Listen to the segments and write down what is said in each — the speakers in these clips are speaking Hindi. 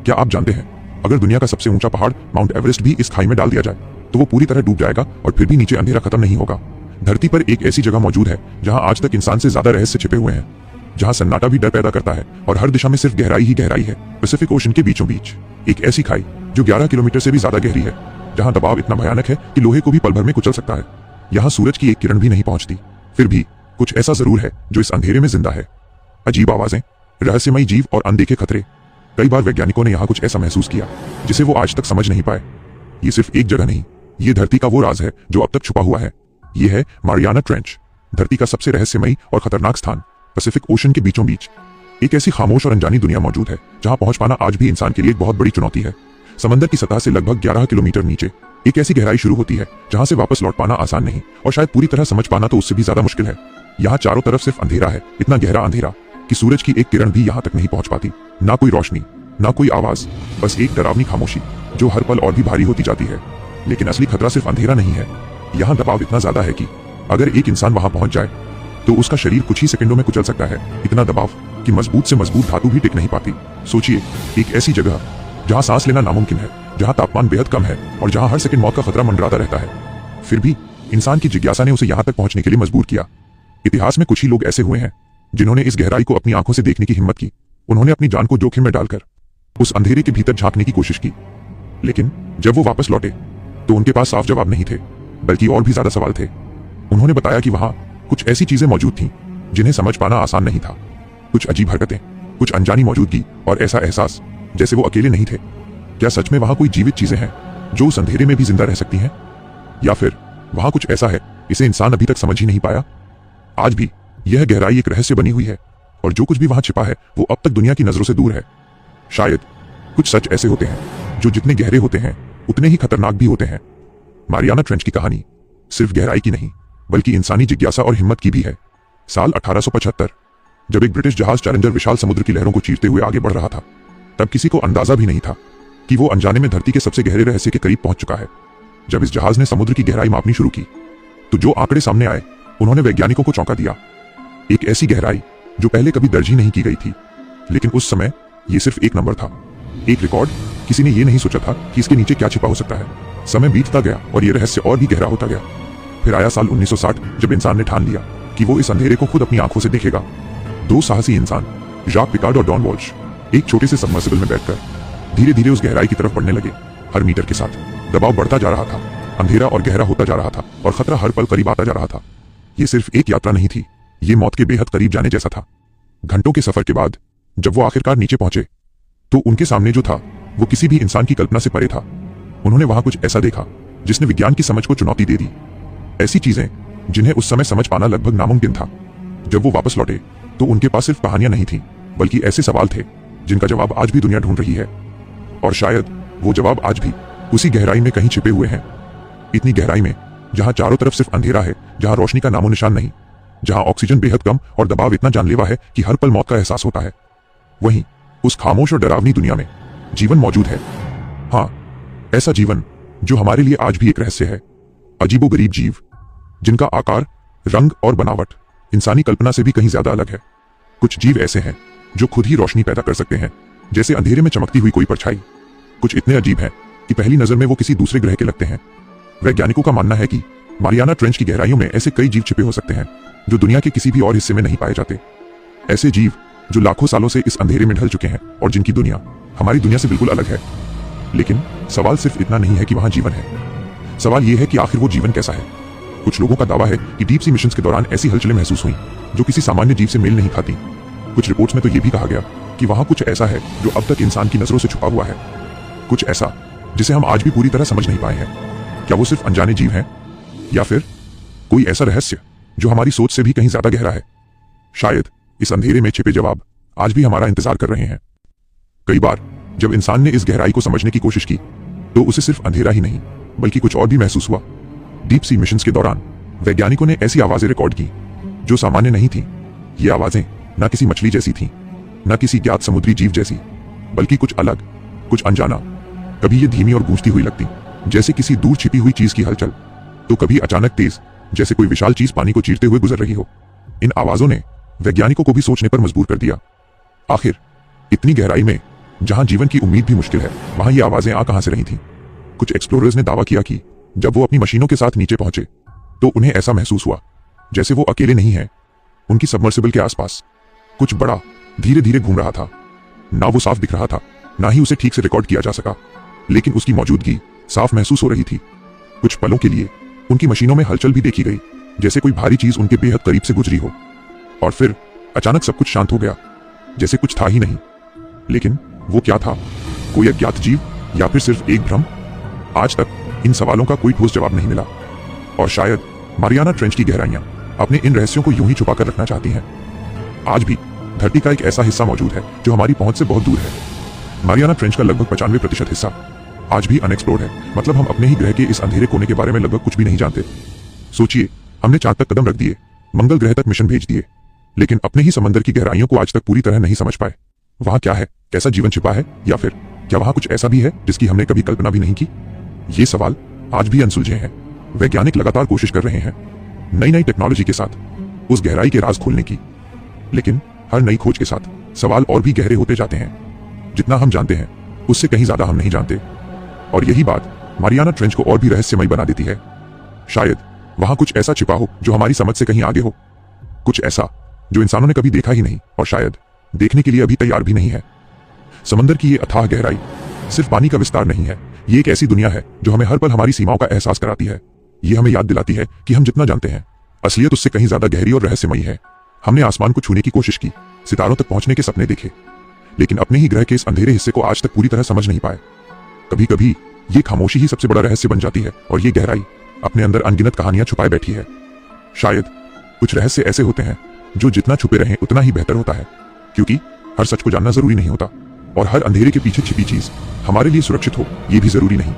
क्या आप जानते हैं, अगर दुनिया का सबसे ऊंचा पहाड़ माउंट एवरेस्ट भी इस खाई में डाल दिया जाए तो वो पूरी तरह डूब जाएगा और फिर भी नीचे अंधेरा खत्म नहीं होगा। धरती पर एक ऐसी जगह मौजूद है जहां आज तक इंसान से ज्यादा रहस्य छिपे हुए हैं, जहां सन्नाटा भी डर पैदा करता है और हर दिशा में सिर्फ गहराई ही गहराई है। पैसिफिक ओशन के बीचों बीच एक ऐसी खाई जो 11 किलोमीटर से भी ज्यादा गहरी है, जहां दबाव इतना भयानक है कि लोहे को भी पल भर में कुचल सकता है। यहाँ सूरज की एक किरण भी नहीं पहुंचती, फिर भी कुछ ऐसा जरूर है जो इस अंधेरे में जिंदा है। अजीब आवाजें, रहस्यमयी जीव और अनदेखे खतरे। कई बार वैज्ञानिकों ने यहाँ कुछ ऐसा महसूस किया जिसे वो आज तक समझ नहीं पाए। ये सिर्फ एक जगह नहीं, ये धरती का वो राज है जो अब तक छुपा हुआ है। ये है मारियाना ट्रेंच, धरती का सबसे रहस्यमयी और खतरनाक स्थान। पैसिफिक ओशन के बीचों बीच एक ऐसी खामोश और अनजानी दुनिया मौजूद है जहां पहुंच पाना आज भी इंसान के लिए एक बहुत बड़ी चुनौती है। समंदर की सतह से लगभग 11 किलोमीटर नीचे एक ऐसी गहराई शुरू होती है जहां से वापस लौट पाना आसान नहीं, और शायद पूरी तरह समझ पाना तो उससे भी ज्यादा मुश्किल है। यहाँ चारों तरफ सिर्फ अंधेरा है, इतना गहरा अंधेरा कि सूरज की एक किरण भी यहाँ तक नहीं पहुंच पाती। ना कोई रोशनी, ना कोई आवाज, बस एक डरावनी खामोशी जो हर पल और भी भारी होती जाती है। लेकिन असली खतरा सिर्फ अंधेरा नहीं है, यहाँ दबाव इतना ज्यादा है कि अगर एक इंसान वहां पहुंच जाए तो उसका शरीर कुछ ही सेकंडों में कुचल सकता है। इतना दबाव कि मजबूत से मजबूत धातु भी टिक नहीं पाती। सोचिए, एक ऐसी जगह जहां सांस लेना नामुमकिन है, जहां तापमान बेहद कम है और जहां हर सेकंड मौत का खतरा मंडराता रहता है। फिर भी इंसान की जिज्ञासा ने उसे यहां तक पहुंचने के लिए मजबूर किया। इतिहास में कुछ ही लोग ऐसे हुए हैं जिन्होंने इस गहराई को अपनी आंखों से देखने की हिम्मत की। उन्होंने अपनी जान को जोखिम में डालकर उस अंधेरे के भीतर झांकने की कोशिश की। लेकिन जब वो वापस लौटे तो उनके पास साफ जवाब नहीं थे, बल्कि और भी ज्यादा सवाल थे। उन्होंने बताया कि वहां कुछ ऐसी चीजें मौजूद थीं जिन्हें समझ पाना आसान नहीं था। कुछ अजीब हरकतें, कुछ अनजानी मौजूदगी और ऐसा एहसास जैसे वो अकेले नहीं थे। क्या सच में वहां कोई जीवित चीजें हैं जो उस अंधेरे में भी जिंदा रह सकती हैं? या फिर वहां कुछ ऐसा है इसे इंसान अभी तक समझ ही नहीं पाया? आज भी यह गहराई एक रहस्य बनी हुई है, और जो कुछ भी वहां छिपा है वो अब तक दुनिया की नजरों से दूर है। शायद कुछ सच ऐसे होते हैं जो जितने गहरे होते हैं उतने ही खतरनाक भी होते हैं। मारियाना ट्रेंच की कहानी सिर्फ गहराई की नहीं, बल्कि इंसानी जिज्ञासा और हिम्मत की भी है। साल 1875 जब एक ब्रिटिश जहाज चैलेंजर विशाल समुद्र की लहरों को चीरते हुए आगे बढ़ रहा था, तब किसी को अंदाजा भी नहीं था कि वो अनजाने में धरती के सबसे गहरे रहस्य के करीब पहुंच चुका है। जब इस जहाज ने समुद्र की गहराई मापनी शुरू की तो जो आंकड़े सामने आए उन्होंने वैज्ञानिकों को चौंका दिया। एक ऐसी गहराई जो पहले कभी दर्ज ही नहीं की गई थी। लेकिन उस समय ये सिर्फ एक नंबर था, एक रिकॉर्ड। किसी ने ये नहीं सोचा था कि इसके नीचे क्या छिपा हो सकता है। समय बीतता गया और ये रहस्य और भी गहरा होता गया। फिर आया साल 1960 जब इंसान ने ठान लिया कि वो इस अंधेरे को खुद अपनी आंखों से देखेगा। दो साहसी इंसान, जैक पिकार्ड और डॉन वॉल्श, एक छोटे से सबमर्सिबल में बैठकर धीरे धीरे उस गहराई की तरफ बढ़ने लगे। हर मीटर के साथ दबाव बढ़ता जा रहा था, अंधेरा और गहरा होता जा रहा था और खतरा हर पल करीब आता जा रहा था। ये सिर्फ एक यात्रा नहीं थी, ये मौत के बेहद करीब जाने जैसा था। घंटों के सफर के बाद जब वो आखिरकार नीचे पहुंचे तो उनके सामने जो था वो किसी भी इंसान की कल्पना से परे था। उन्होंने वहां कुछ ऐसा देखा जिसने विज्ञान की समझ को चुनौती दे दी। ऐसी चीजें जिन्हें उस समय समझ पाना लगभग नामुमकिन था। जब वो वापस लौटे तो उनके पास सिर्फ कहानियां नहीं थीं, बल्कि ऐसे सवाल थे जिनका जवाब आज भी दुनिया ढूंढ रही है। और शायद वो जवाब आज भी उसी गहराई में कहीं छिपे हुए हैं। इतनी गहराई में जहां चारों तरफ सिर्फ अंधेरा है, जहां रोशनी का नामो निशान नहीं, जहां ऑक्सीजन बेहद कम और दबाव इतना जानलेवा है कि हर पल मौत का एहसास होता है, वहीं उस खामोश और डरावनी दुनिया में जीवन मौजूद है। हाँ, ऐसा जीवन जो हमारे लिए आज भी एक रहस्य है। अजीबोगरीब जीव जिनका आकार, रंग और बनावट इंसानी कल्पना से भी कहीं ज्यादा अलग है। कुछ जीव ऐसे हैं जो खुद ही रोशनी पैदा कर सकते हैं, जैसे अंधेरे में चमकती हुई कोई परछाई। कुछ इतने अजीब हैं कि पहली नजर में वो किसी दूसरे ग्रह के लगते हैं। वैज्ञानिकों का मानना है कि मारियाना ट्रेंच की गहराइयों में ऐसे कई जीव छिपे हो सकते हैं जो दुनिया के किसी भी और हिस्से में नहीं पाए जाते। ऐसे जीव जो लाखों सालों से इस अंधेरे में ढल चुके हैं और जिनकी दुनिया हमारी दुनिया से बिल्कुल अलग है। लेकिन सवाल सिर्फ इतना नहीं है कि वहां जीवन है, सवाल यह है कि आखिर वो जीवन कैसा है। कुछ लोगों का दावा है कि डीप सी मिशंस के दौरान ऐसी हलचलें महसूस हुई जो किसी सामान्य जीव से मेल नहीं खाती। कुछ रिपोर्ट्स में तो यह भी कहा गया कि वहां कुछ ऐसा है जो अब तक इंसान की नजरों से छुपा हुआ है, कुछ ऐसा जिसे हम आज भी पूरी तरह समझ नहीं पाए हैं। क्या वो सिर्फ अनजाने जीव हैं, या फिर कोई ऐसा रहस्य जो हमारी सोच से भी कहीं ज्यादा गहरा है? शायद इस अंधेरे में छिपे जवाब आज भी हमारा इंतजार कर रहे हैं। कई बार जब इंसान ने इस गहराई को समझने की कोशिश की तो उसे सिर्फ अंधेरा ही नहीं बल्कि कुछ और भी महसूस हुआ। डीप सी मिशंस के दौरान वैज्ञानिकों ने ऐसी आवाजें रिकॉर्ड की जो सामान्य नहीं थीं। ये आवाजें न किसी मछली जैसी थीं, न किसी ज्ञात समुद्री जीव जैसी, बल्कि कुछ अलग, कुछ अनजाना। कभी ये धीमी और गूंजती हुई लगती जैसे किसी दूर छिपी हुई चीज की हलचल, तो कभी अचानक तेज जैसे कोई विशाल चीज पानी को चीरते हुए गुजर रही हो। इन आवाजों ने वैज्ञानिकों को भी सोचने पर मजबूर कर दिया। आखिर इतनी गहराई में जहां जीवन की उम्मीद भी मुश्किल है, वहां ये आवाजें आ कहां से रही थीं? कुछ एक्सप्लोरर्स ने दावा किया कि जब वो अपनी मशीनों के साथ नीचे पहुंचे तो उन्हें ऐसा महसूस हुआ जैसे वो अकेले नहीं हैं। उनकी सबमर्सिबल के आसपास कुछ बड़ा धीरे धीरे घूम रहा था। ना वो साफ दिख रहा था, ना ही उसे ठीक से रिकॉर्ड किया जा सका, लेकिन उसकी मौजूदगी साफ महसूस हो रही थी। कुछ पलों के लिए उनकी मशीनों में हलचल भी देखी गई, जैसे कोई भारी चीज उनके बेहद करीब से गुजरी हो। और फिर अचानक सब कुछ शांत हो गया, जैसे कुछ था ही नहीं। लेकिन वो क्या था? कोई अज्ञात जीव या फिर सिर्फ एक भ्रम? आज तक इन सवालों का कोई ठोस जवाब नहीं मिला, और शायद मारियाना ट्रेंच की गहराइयां अपने इन रहस्यों को यूं ही छुपा कर रखना चाहती हैं। आज भी धरती का एक ऐसा हिस्सा मौजूद है जो हमारी पहुंच से बहुत दूर है। मारियाना ट्रेंच का लगभग 95% हिस्सा आज भी अनएक्सप्लोर्ड है। मतलब हम अपने ही ग्रह के इस अंधेरे कोने के बारे में लगभग कुछ भी नहीं जानते। सोचिए, हमने चांद तक कदम रख दिए, मंगल ग्रह तक मिशन भेज दिए, लेकिन अपने ही समंदर की गहराइयों को आज तक पूरी तरह नहीं समझ पाए। वहां क्या है? कैसा जीवन छिपा है? या फिर क्या वहां कुछ ऐसा भी है जिसकी हमने कभी कल्पना भी नहीं की? ये सवाल आज भी अनसुलझे हैं। वैज्ञानिक लगातार कोशिश कर रहे हैं नई नई टेक्नोलॉजी के साथ उस गहराई के राज खोलने की, लेकिन हर नई खोज के साथ सवाल और भी गहरे होते जाते हैं। जितना हम जानते हैं उससे कहीं ज्यादा हम नहीं जानते, और यही बात मारियाना ट्रेंच को और भी रहस्यमयी बना देती है। शायद वहां कुछ ऐसा छिपा हो जो हमारी समझ से कहीं आगे हो, कुछ ऐसा जो इंसानों ने कभी देखा ही नहीं और शायद देखने के लिए अभी तैयार भी नहीं है। समंदर की ये अथाह गहराई सिर्फ पानी का विस्तार नहीं है, ये एक ऐसी दुनिया है जो हमें हर पल हमारी सीमाओं का एहसास कराती है। ये हमें याद दिलाती है कि हम जितना जानते हैं, असलियत उससे कहीं ज्यादा गहरी और रहस्यमयी है। हमने आसमान को छूने की कोशिश की, सितारों तक पहुंचने के सपने देखे, लेकिन अपने ही ग्रह के इस अंधेरे हिस्से को आज तक पूरी तरह समझ नहीं पाए। कभी कभी ये खामोशी ही सबसे बड़ा रहस्य बन जाती है, और ये गहराई अपने अंदर अनगिनत कहानियां छुपाए बैठी है। शायद कुछ रहस्य ऐसे होते हैं जो जितना छुपे रहें उतना ही बेहतर होता है, क्योंकि हर सच को जानना जरूरी नहीं होता, और हर अंधेरे के पीछे छिपी चीज हमारे लिए सुरक्षित हो ये भी जरूरी नहीं।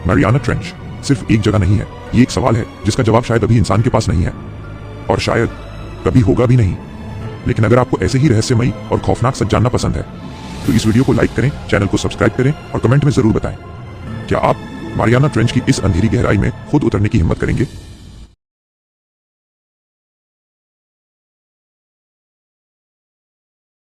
मारियाना ट्रेंच सिर्फ एक जगह नहीं है, ये एक सवाल है जिसका जवाब शायद अभी इंसान के पास नहीं है, और शायद कभी होगा भी नहीं। लेकिन अगर आपको ऐसे ही रहस्यमयी और खौफनाक सच जानना पसंद है तो इस वीडियो को लाइक करें, चैनल को सब्सक्राइब करें और कमेंट में जरूर बताएं, क्या आप मारियाना ट्रेंच की इस अंधेरी गहराई में खुद उतरने की हिम्मत करेंगे?